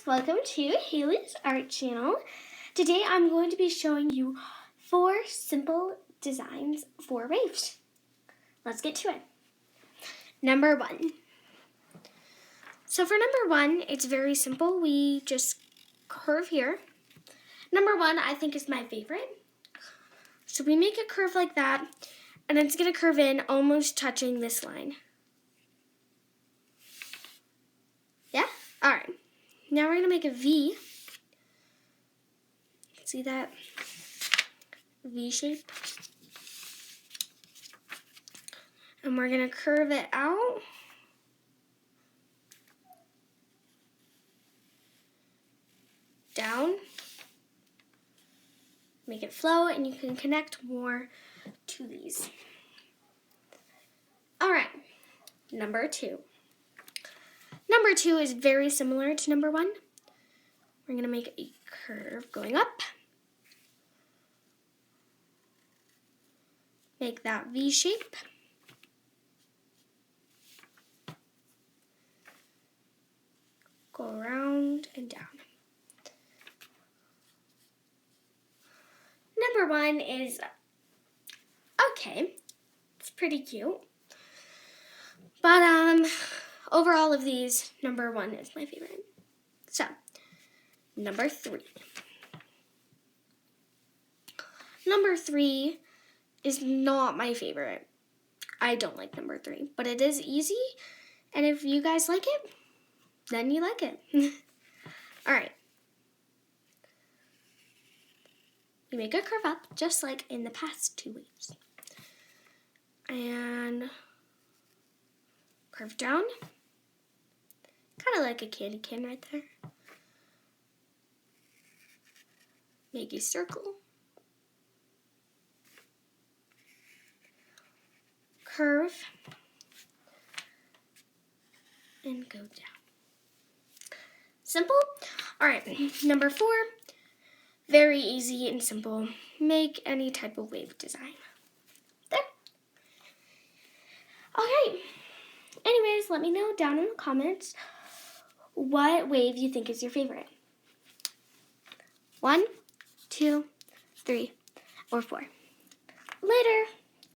welcome to Haley's Art Channel. Today I'm going to be showing you 4 simple designs for waves. Let's get to it. Number 1. So for number 1, it's very simple. We just curve here. Number 1 I think is my favorite. So we make a curve like that, and it's going to curve in almost touching this line. Yeah? Alright. Now we're going to make a V. See that V shape? And we're going to curve it out. Down. Make it flow, and you can connect more to these. Alright, number 2. Number 2 is very similar to number 1. We're going to make a curve going up. Make that V shape. Go around and down. Number 1 is okay. It's pretty cute. But over all of these, number 1 is my favorite. So, number 3. Number 3 is not my favorite. I don't like number 3, but it is easy, and if you guys like it, then you like it. Alright. You make a curve up, just like in the past 2 waves. And curve down. Kind of like a candy cane right there. Make a circle. Curve. And go down. Simple? Alright, number 4. Very easy and simple. Make any type of wave design. There. Okay. Anyways, let me know down in the comments what wave you think is your favorite. 1, 2, 3, or 4. Later.